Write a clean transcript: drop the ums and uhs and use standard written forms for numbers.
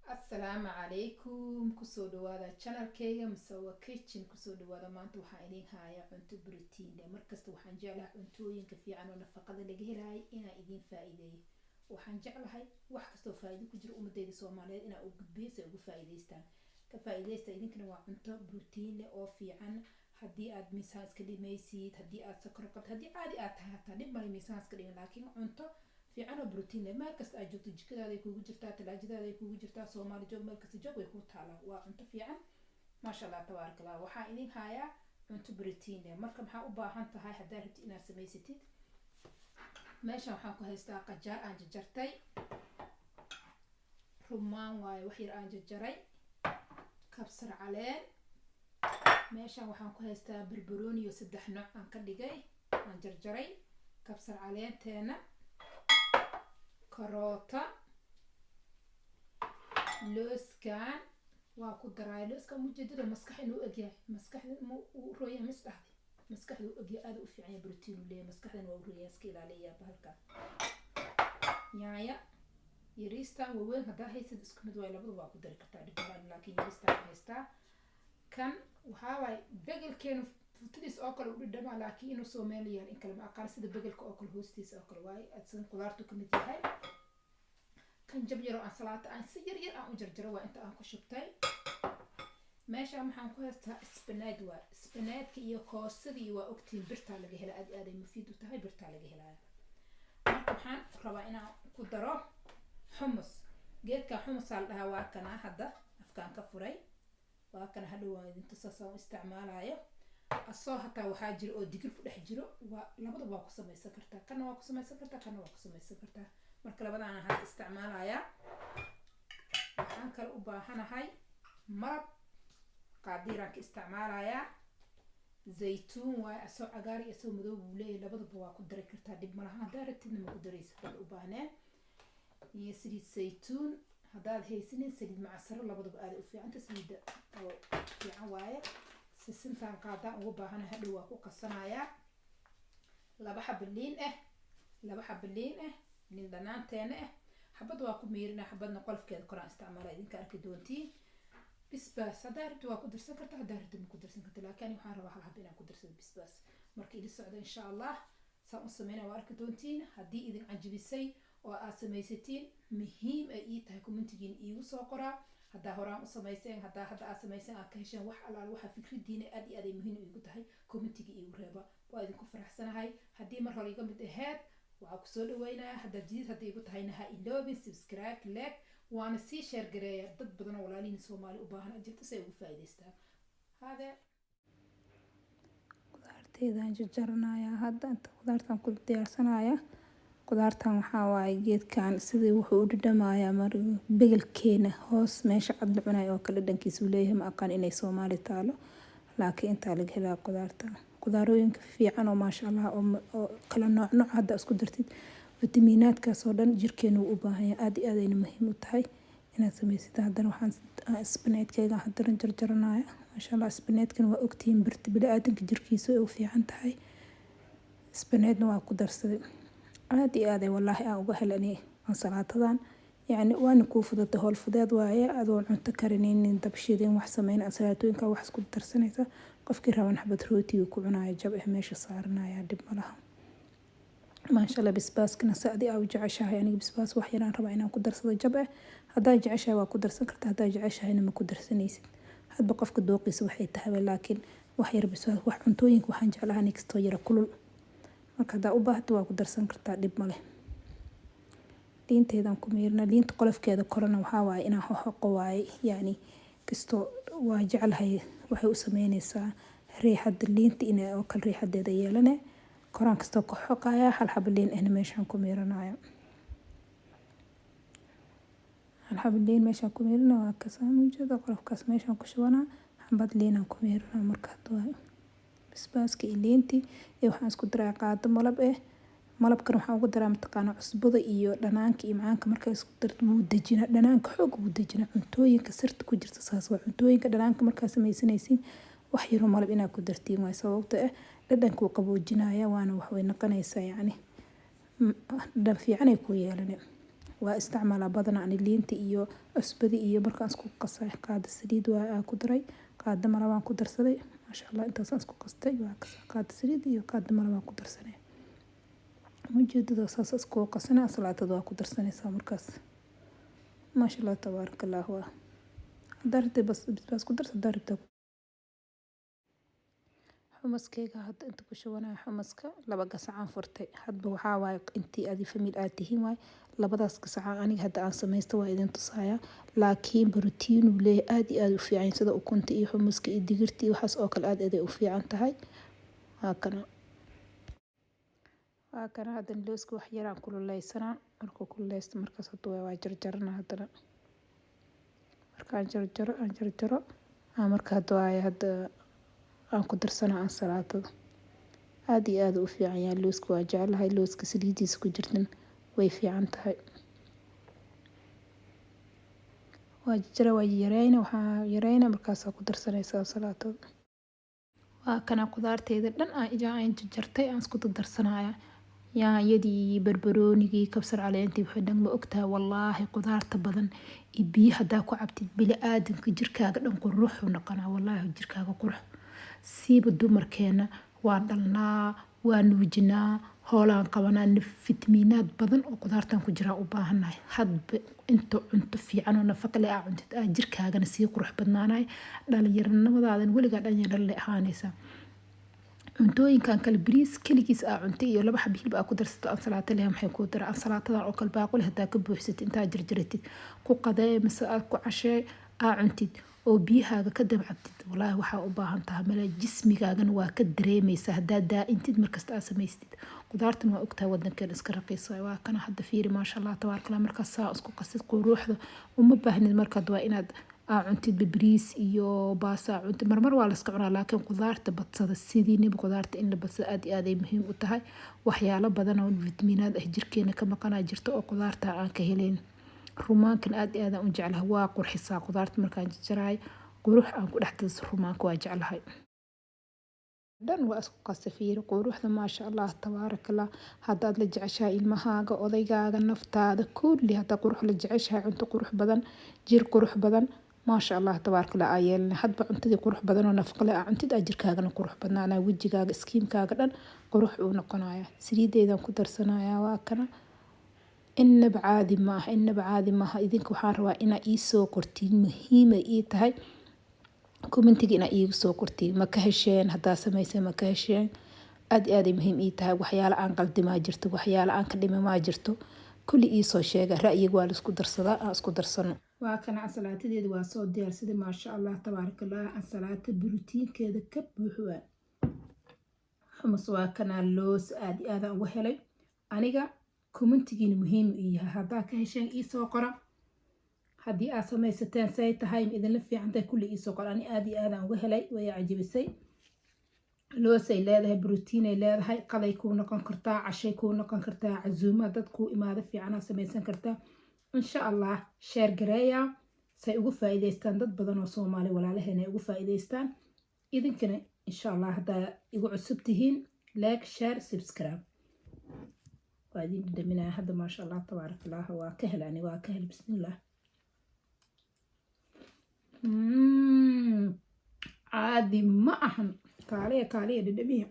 السلام عليكم كسو دوادا channel كيغا مسوا kitchen كسو دوادا maanta waxaan idin hayaa cunto borotiin leh markasta waxaan jeclahay cuntooyinka fiican oo nafaqada laga helayo inaan idin faa'iideeyo waxaan jeclahay wax kasto faa'iido ku jiro ummadeyda Soomaaliyeed inaan u gudbiyo si ay uga faa'iideystaan ka faa'iideysta idinkana waa cunto borotiin leh oo fiican hadii aad miisaan iska dhimaysid hadii aad sokor qabto hadii caadi aad tahay hataa dhib ma leh miisaan iska dhimin laakiin cunto fiican oo borotiin leh meel kasta aad joogto jikadaada ay kugu jirtaa talaajadaada ay kugu jirtaa Soomaali joog meel kasta joog way ku taalaa waa cunto fiican maasha Allah tabaaraka Allah waxaan idin hayaa cunto borotiin leh marka maxaa u baahan tahay hadaa rabtid inaad samaysatid meeshan waxaan ku haystaa qajaar aan jarjartay rumaan waaye wax yar aan jarjaray kabsar caleen meeshan waxaan ku haystaa barbarooni iyo 3 nooc aan ka dhigay aan jarjaray kabsar caleenteena karoota looskan waa ku daray looska mujeedada maskax inuu ogyahay maskaxda uu rooyaa masdaxdi maskaxda uu ogyahay aad u fiican yahay borotiin leeyahay maskaxdan waa rooyaa iska ilaaliya bahalka yaaya yariistan weyn hadaa haysid isku mid way labadu waa ku dari kartaa dhibaan laakiin yariistan haystaa kan waxa way begelkeenu futidis oo kale u dhidhama laakiin inuu Soomaaliyan in kala ma aqaan sida begelka oo kale hoostiisa oo kale way adsan qudaartu ka mid yahay kan jab yar oo aan salaata aan si yar aan u jarjaro waa inta aan ku shubtay meesha waxaan ku haystaa spinach waa spinachka iyo koosadii waa ogtiin birta laga helo aad ay mufiid u tahay birta laga helaa marka waxaan rabaa inaan ku daro hummus geedka hummus la dhahaa waa kana hadda afkaan ka furay waa kana hadhow waan idin tusasaa isticmaalayo asoo hataa waxaa jiro oo digir ku dhex jiro waa labada waa ku samaysan kartaa kana waa ku samaysan kartaa kana waa ku samaysan kartaa marka labadaan aan isticmaalaya waxaan kale u baahanahay maraq qaadiran ka isticmaalaya zaytuun waa asoo cagaar iyo asoo madow buu leeyahay labadaba waa ku dari kartaa dib malaha hadaa rabtidna ma ku daraysid bal u baahneen iyo saliid zaytuun hadaad haysanin saliid macsaro labadaba aad u fiican tahay saliid oo fiican waaye sisintaan qaadaan ugu baahanahay hadhow waa ku qasanaya laba xabo liin liin dhanaanteena xabad waa ku miirina xabadna qolofkeeda koraan isticmaala idinka arki doontiin bisbaas hadaa rabtid waa ku darsan kartaa hadaa rabtid ma ku darsan kartaa laakiin waxaan rabaa hal xabo inaan ku darsado bisbaas marka idin socdo insha Allah saan u sameynaa waa arki doontiin hadii idin cajibisay oo aad samaysatiin muhiim ay ii tahay commentigiin iigu soo qoraa hadaa horaan u samayseen hadaa aad samayseen aad ka hesheen wax alaal waxa fikradiina aad iyo aad ay muhiim iigu tahay commentiga iigu reeba waa idinku faraxsanahay hadii mar hore iga mid ahayd waxaa ku soo dhaweynaa hadaa jidid hadii igu tahayna ha iloobin subscribe like waana sii share gareeya dad badan oo walaalihiin Soomaali u baahan ajirta si ay ugu faa'iideystaan hada qudaarteedaan jarjaranayaa hadda inta qudaartan ku diyaarsanayaa qudaartan waxa waaye geedkan sidii wuxuu u dhadhamayaa mar begelkeena hoos meesha cad la cunayo oo kale dhankiisu leeyahay ma aqaan inay Soomaali taalo laakiin inta laga helaa qudaarooyinka fiican oo maasha Allah oo kala nooc hadda isku dartid fitamiinaadkaas oo dhan jirkeenu u baahan yahay aad iyo aad ay muhiim u tahay inaad samaysid haddana waxaan spinachkayga hadda jarjaranaya maasha Allah spinachkan waa ogtiin birta bini'aadamka jirkiisa ay u fiican tahay spinachna waa ku darsaday aad iyo aad ay wallahi aan uga helanay ansalaatadan يعني وانا كوفدت هول فداد وايا ادون cunto karineen dab shideen wax sameyn ansalaatooyinka wax isku darsanaysa qofkii raban xabad rooti ku cunaayo jab meesha saarnaya dib malaha ما شاء الله bisbaaskana saadi aw jeceshahay aniga bisbaas wax yaraan rabaa inaan ku darsado jab hadaa jeceshahay waa ku darsan kartaa hadaa jeceshahayna ma ku darsanaysid hadba qofka dooqiisa waxay tahay laakiin wax yar bisbaas wax cuntooyinka waxaan jeclahay next yar kulul marka hadaa u baahato waa ku darsan kartaa dib male liinteedan ku miirna liinta qolofkeeda korona waxa waaye inaan xoqo waaye yani kisto waa jecelahay waxay u sameynaysaa riixada liinta inay oo kal riixadeeda yeelane koraan kasto ku xoqaya hal xabo liin ah meeshan ku miiranayo hal xabo liin meeshan ku miirna waa ka saamuujada qolofkaas meeshan ku shubana xabad liin aan ku miirna marka hadda bisbaaska iyo liinti iyo waxaan isku daraa qaado malabkan waxaan ugu daraa mataqaana cusbada iyo dhanaanka iyo macaanka marka isku darto wuu dajina dhanaanka xoog wuu dajina cuntooyinka sirta ku jirta saas waa cuntooyinka dhanaanka marka samaysanaysiin wax yar oo malab inaad ku dartiin way sababta dhadhanka uu qaboojinaya waana wax way noqonaysaa yani dhadhan fiican ay ku yeelanay waa isticmaalaa badanaa ani liinta iyo cusbada iyo markaan isku qasay qaada saliid waa ku daray qaada malab aan ku darsaday maasha Allah intaasaan isku qastay waa qaada saliid iyo qaada malab aan ku darsanay ujeedada saas isku qasana salaatada waa ku darsanaysaa markaas maasha Allah tabaarakallah waa darteed bas ku darsa darteed xumaskeyga hadda inta ku shubanaa xumaska 2 gasacaan furtay hadba waxaa waay intii aad famil aad tihiin waay labadaas gasacaan aniga hadda aan samaysto waa idin tusaaya laakiin borotiin uu leeyahay aad iyo aad u fiican sida ukunta iyo xumaska iyo digirta iyo waxaas oo kale aad u fiican tahay waa kana hadda looska wax yar aan kululeysanaa markuu kululeysto markaas hadda waa jarjarana haddana markaan jarjaro marka hadda aan ku darsanaa ansalaatada aad iyo aad u fiican yahay looska waa jeclahay looska saliidiisa ku jirtan way fiican tahay waa yareyna markaas ku darsanaysaa salaatada waa kana qudaarteeda dhan aan jarjartay aan isku darsanaya yaanyadii barbaroonigii kabsar caleentii waxay dhan ma ogtahay wallaahi qudaarta badan iyo biyo hadaa ku cabtid bili aadanka jirkaaga dhan qurux uu noqonaa wallaahi jirkaaga qurux siiba dumarkeena waa dhalnaa waa nuujinaa hoolaan qabanaa fitamiinaad badan oo qudaartan ku jira u baahanahay hadba inta cunto fiican oo nafaqo leh aa cuntid jirkaagana sii qurux badnaanay dhalinyaranimadaada weligaa dhalinyaro le ahaanaysaa cuntooyinkan kale bariis kaligiis aa cuntay iyo 2 xabo hilib aa ku darsato ansalaato leh maxay ku daraa ansalaatadan oo kale baaquli hadaa ka buuxsatid intaa jarjaratid ku qadee mise aad ku cashee aa cuntid oo biyahaaga ka dabcabtid wallaahi waxaa u baahan tahay mala jismigaagana waa ka dareemaysaa hadaa daa'intid markasta aa samaystid qudaartan waa ogtahay wadankeena iska raqiiso waa kana hadda fiiri maasha Allah tabaarakallah markaas saa isku qasid quruuxda uma baahnid markaad waa inaad cuntid bariis iyo baasa cuntid marmar waa la iska cunaa laakiin qudaarta badsada sidii qudaarta in la badsado aad iyo aad ay muhiim u tahay waxyaalo badan oo fitamiinaad ah jirkeena ka maqanaa jirto oo qudaarta aan ka helayn rumaankan aad iyo aad aan u jeclahay waa qurxisaa qudaarta markaan jarjaraay qurux aan ku dhex darso rumaanka waa jeclahay dhan waa isku qasafiir quruxda maasha Allah tabaarakallah hadaad la jeceshahay ilmahaaga odaygaaga naftaada kulli hada qurux la jeceshahay cunto qurux badan jir qurux badan maasha Allah tabaarakallah ayeen hadba cuntadii qurux badan oo nafaqo leh cuntid jirkaagana qurux badnaana wajigaaga skiinkaaga dhan qurux uu noqonaya saliideedan ku darsanaya waa kana inaba caadi maaha idinka waxaan rabaa inaa ii soo qortiin muhiim ay tahay commentiga inaa iigu soo qortiin ma ka hesheen hadaa samaysay ma ka hesheen aad iyo aad ay muhiim ii tahay waxyaalo aan qaldimaa jirto waxyaalo aan ka dhimamaa jirto kulli ii soo sheega ra'yiga waa la isku darsadaa aan isku darsano waa kana ansalaatadeeda waa soo diyaarsaday maasha Allah tabaarakallah ansalaata borotiinkeeda ka buuxaa xumus waa kana loos aad iyo aad aan uga helay aniga commentigiina muhiim ii yahay hadaa ka hesheen ii soo qora haddii aad samaysateen say tahay idinla fiican tahay kulli ii soo qora ani aad iyo aad aan uga helay way cajabisay loosay leedahay borotiin ay leedahay qaday kuu noqon kartaa cashay kuu noqon kartaa cazuuma dad kuu imaado fiicanaa samaysan kartaa insha Allah share gareeya say ugu faa'iideystaan dad badan oo Soomaali walaalaheena ugu faa'iideystaan idinkana insha Allah hadaa igu cusub tihiin like share subscribe وادين دمنا هذا ما شاء الله تبارك الله وكهل يعني وكهل بسم الله عادي ما أحن كالية دمية